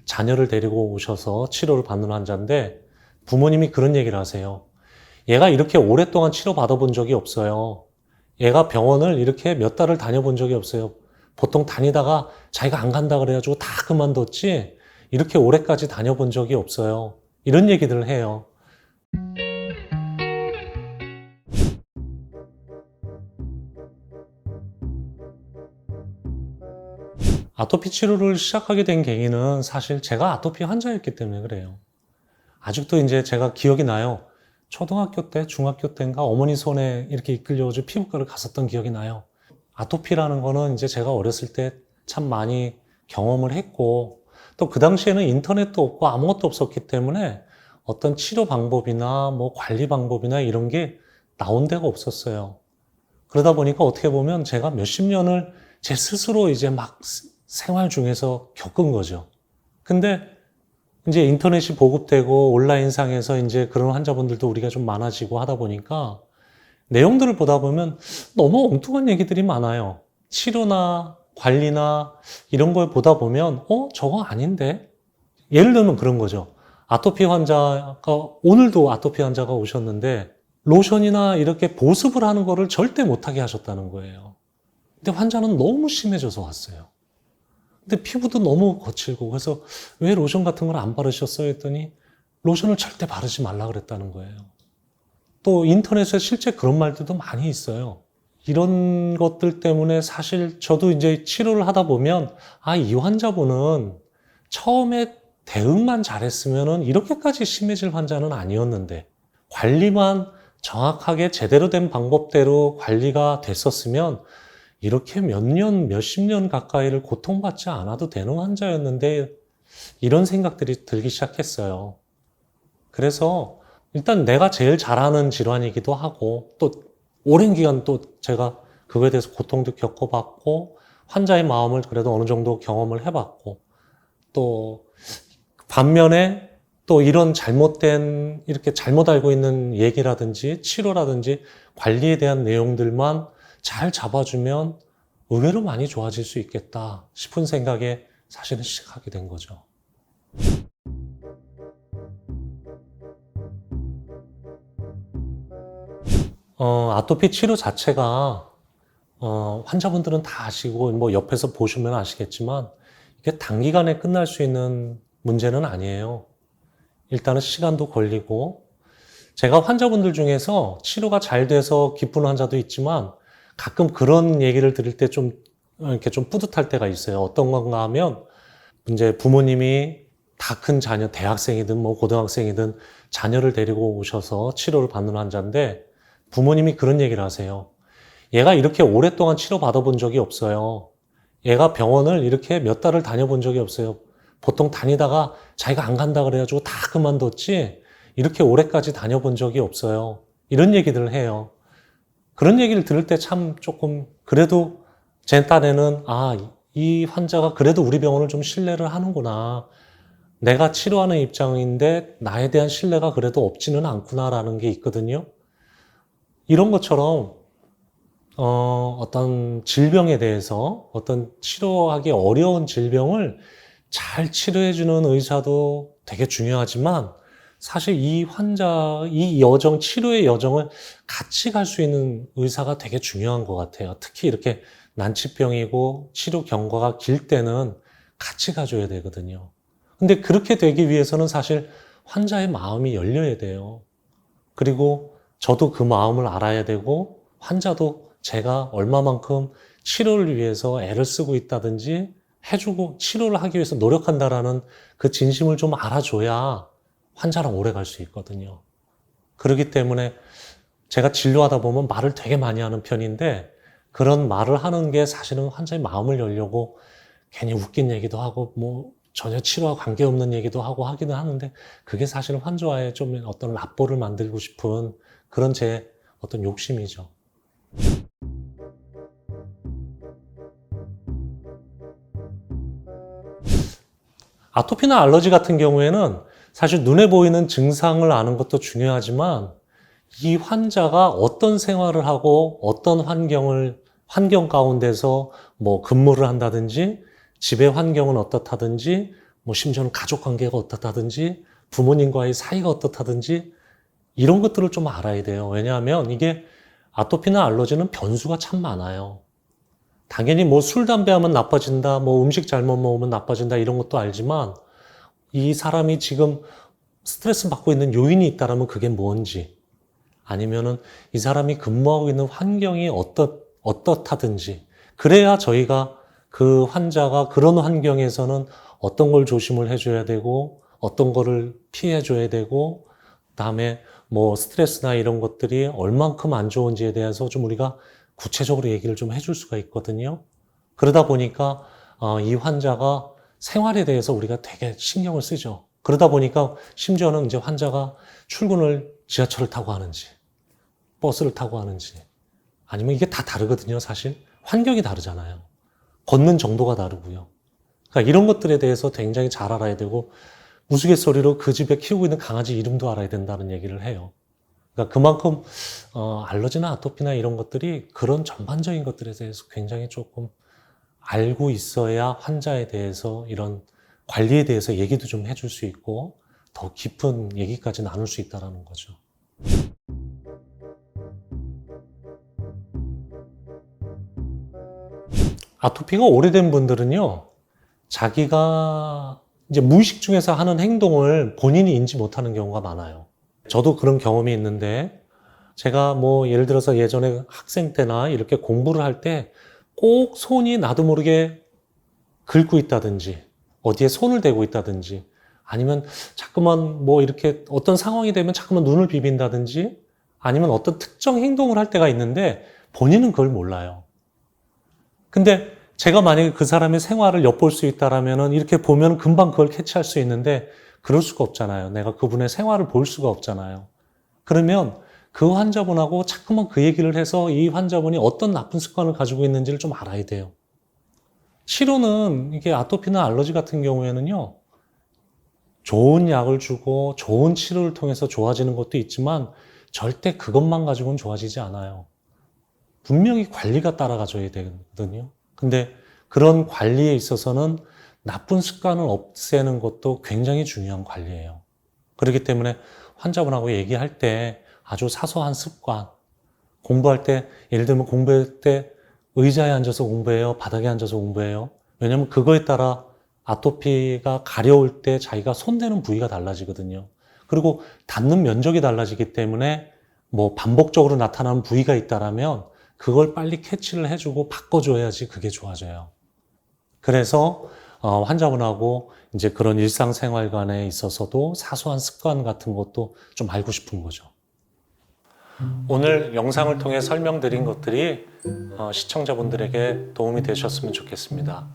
자녀를 데리고 오셔서 치료를 받는 환자인데 부모님이 그런 얘기를 하세요. 얘가 이렇게 오랫동안 치료 받아본 적이 없어요. 얘가 병원을 이렇게 몇 달을 다녀본 적이 없어요. 보통 다니다가 자기가 안 간다 그래가지고 다 그만뒀지 이렇게 오래까지 다녀본 적이 없어요. 이런 얘기들을 해요. 아토피 치료를 시작하게 된 계기는 사실 제가 아토피 환자였기 때문에 그래요. 아직도 이제 제가 기억이 나요. 초등학교 때, 중학교 때인가 어머니 손에 이렇게 이끌려가지고 피부과를 갔었던 기억이 나요. 아토피라는 거는 이제 제가 어렸을 때 참 많이 경험을 했고, 또 그 당시에는 인터넷도 없고 아무것도 없었기 때문에 어떤 치료 방법이나 뭐 관리 방법이나 이런 게 나온 데가 없었어요. 그러다 보니까 어떻게 보면 제가 몇십 년을 제 스스로 이제 막 생활 중에서 겪은 거죠. 근데 이제 인터넷이 보급되고 온라인상에서 이제 그런 환자분들도 우리가 좀 많아지고 하다 보니까 내용들을 보다 보면 너무 엉뚱한 얘기들이 많아요. 치료나 관리나 이런 걸 보다 보면 저거 아닌데? 예를 들면 그런 거죠. 아토피 환자가 오늘도 아토피 환자가 오셨는데 로션이나 이렇게 보습을 하는 거를 절대 못하게 하셨다는 거예요. 근데 환자는 너무 심해져서 왔어요. 근데 피부도 너무 거칠고 그래서 왜 로션 같은 걸 안 바르셨어요? 했더니 로션을 절대 바르지 말라 그랬다는 거예요. 또 인터넷에 실제 그런 말들도 많이 있어요. 이런 것들 때문에 사실 저도 이제 치료를 하다 보면 이 환자분은 처음에 대응만 잘했으면은 이렇게까지 심해질 환자는 아니었는데 관리만 정확하게 제대로 된 방법대로 관리가 됐었으면 이렇게 몇 년, 몇십 년 가까이를 고통받지 않아도 되는 환자였는데 이런 생각들이 들기 시작했어요. 그래서 일단 내가 제일 잘하는 질환이기도 하고 또 오랜 기간 또 제가 그거에 대해서 고통도 겪어봤고 환자의 마음을 그래도 어느 정도 경험을 해봤고 또 반면에 또 이런 잘못된 이렇게 잘못 알고 있는 얘기라든지 치료라든지 관리에 대한 내용들만 잘 잡아주면 의외로 많이 좋아질 수 있겠다 싶은 생각에 사실은 시작하게 된 거죠. 아토피 치료 자체가 환자분들은 다 아시고 뭐 옆에서 보시면 아시겠지만 이게 단기간에 끝날 수 있는 문제는 아니에요. 일단은 시간도 걸리고 제가 환자분들 중에서 치료가 잘 돼서 기쁜 환자도 있지만 가끔 그런 얘기를 들을 때 좀 이렇게 좀 뿌듯할 때가 있어요. 어떤 건가 하면 이제 부모님이 다 큰 자녀, 대학생이든 뭐 고등학생이든 자녀를 데리고 오셔서 치료를 받는 환자인데 부모님이 그런 얘기를 하세요. 얘가 이렇게 오랫동안 치료 받아본 적이 없어요. 얘가 병원을 이렇게 몇 달을 다녀본 적이 없어요. 보통 다니다가 자기가 안 간다 그래가지고 다 그만뒀지 이렇게 오래까지 다녀본 적이 없어요. 이런 얘기들을 해요. 그런 얘기를 들을 때 참 조금 그래도 제 딴에는 이 환자가 그래도 우리 병원을 좀 신뢰를 하는구나. 내가 치료하는 입장인데 나에 대한 신뢰가 그래도 없지는 않구나라는 게 있거든요. 이런 것처럼 어떤 질병에 대해서 어떤 치료하기 어려운 질병을 잘 치료해주는 의사도 되게 중요하지만 사실 이 환자, 이 여정, 치료의 여정을 같이 갈 수 있는 의사가 되게 중요한 것 같아요. 특히 이렇게 난치병이고 치료 경과가 길 때는 같이 가줘야 되거든요. 근데 그렇게 되기 위해서는 사실 환자의 마음이 열려야 돼요. 그리고 저도 그 마음을 알아야 되고 환자도 제가 얼마만큼 치료를 위해서 애를 쓰고 있다든지 해주고 치료를 하기 위해서 노력한다라는 그 진심을 좀 알아줘야 환자랑 오래 갈 수 있거든요. 그렇기 때문에 제가 진료하다 보면 말을 되게 많이 하는 편인데 그런 말을 하는 게 사실은 환자의 마음을 열려고 괜히 웃긴 얘기도 하고 뭐 전혀 치료와 관계없는 얘기도 하고 하기는 하는데 그게 사실은 환자와의 좀 어떤 라포를 만들고 싶은 그런 제 어떤 욕심이죠. 아토피나 알러지 같은 경우에는 사실 눈에 보이는 증상을 아는 것도 중요하지만 이 환자가 어떤 생활을 하고 어떤 환경 가운데서 뭐 근무를 한다든지 집의 환경은 어떻다든지 뭐 심지어는 가족 관계가 어떻다든지 부모님과의 사이가 어떻다든지 이런 것들을 좀 알아야 돼요. 왜냐하면 이게 아토피나 알러지는 변수가 참 많아요. 당연히 뭐 술, 담배 하면 나빠진다, 뭐 음식 잘못 먹으면 나빠진다 이런 것도 알지만 이 사람이 지금 스트레스 받고 있는 요인이 있다라면 그게 뭔지 아니면은 이 사람이 근무하고 있는 환경이 어떻다든지 그래야 저희가 그 환자가 그런 환경에서는 어떤 걸 조심을 해줘야 되고 어떤 거를 피해줘야 되고 그다음에 뭐 스트레스나 이런 것들이 얼만큼 안 좋은지에 대해서 좀 우리가 구체적으로 얘기를 좀 해줄 수가 있거든요. 그러다 보니까 이 환자가 생활에 대해서 우리가 되게 신경을 쓰죠. 그러다 보니까 심지어는 이제 환자가 출근을 지하철을 타고 하는지 버스를 타고 하는지 아니면 이게 다 다르거든요. 사실 환경이 다르잖아요. 걷는 정도가 다르고요. 그러니까 이런 것들에 대해서 굉장히 잘 알아야 되고 우스갯소리로 그 집에 키우고 있는 강아지 이름도 알아야 된다는 얘기를 해요. 그러니까 그만큼 알러지나 아토피나 이런 것들이 그런 전반적인 것들에 대해서 굉장히 조금 알고 있어야 환자에 대해서 이런 관리에 대해서 얘기도 좀 해줄 수 있고 더 깊은 얘기까지 나눌 수 있다는 거죠. 아토피가 오래된 분들은요, 자기가 이제 무의식 중에서 하는 행동을 본인이 인지 못하는 경우가 많아요. 저도 그런 경험이 있는데, 제가 뭐 예를 들어서 예전에 학생 때나 이렇게 공부를 할 때 꼭 손이 나도 모르게 긁고 있다든지, 어디에 손을 대고 있다든지, 아니면 자꾸만 뭐 이렇게 어떤 상황이 되면 자꾸만 눈을 비빈다든지, 아니면 어떤 특정 행동을 할 때가 있는데 본인은 그걸 몰라요. 근데 제가 만약에 그 사람의 생활을 엿볼 수 있다라면은 이렇게 보면 금방 그걸 캐치할 수 있는데 그럴 수가 없잖아요. 내가 그분의 생활을 볼 수가 없잖아요. 그러면 그 환자분하고 자꾸만 그 얘기를 해서 이 환자분이 어떤 나쁜 습관을 가지고 있는지를 좀 알아야 돼요. 치료는 이게 아토피나 알러지 같은 경우에는요, 좋은 약을 주고 좋은 치료를 통해서 좋아지는 것도 있지만 절대 그것만 가지고는 좋아지지 않아요. 분명히 관리가 따라가줘야 되거든요. 근데 그런 관리에 있어서는 나쁜 습관을 없애는 것도 굉장히 중요한 관리예요. 그렇기 때문에 환자분하고 얘기할 때 아주 사소한 습관, 공부할 때, 예를 들면 공부할 때 의자에 앉아서 공부해요? 바닥에 앉아서 공부해요? 왜냐면 그거에 따라 아토피가 가려울 때 자기가 손대는 부위가 달라지거든요. 그리고 닿는 면적이 달라지기 때문에 뭐 반복적으로 나타나는 부위가 있다라면 그걸 빨리 캐치를 해주고 바꿔줘야지 그게 좋아져요. 그래서 환자분하고 이제 그런 일상생활관에 있어서도 사소한 습관 같은 것도 좀 알고 싶은 거죠. 오늘 영상을 통해 설명드린 것들이 시청자분들에게 도움이 되셨으면 좋겠습니다.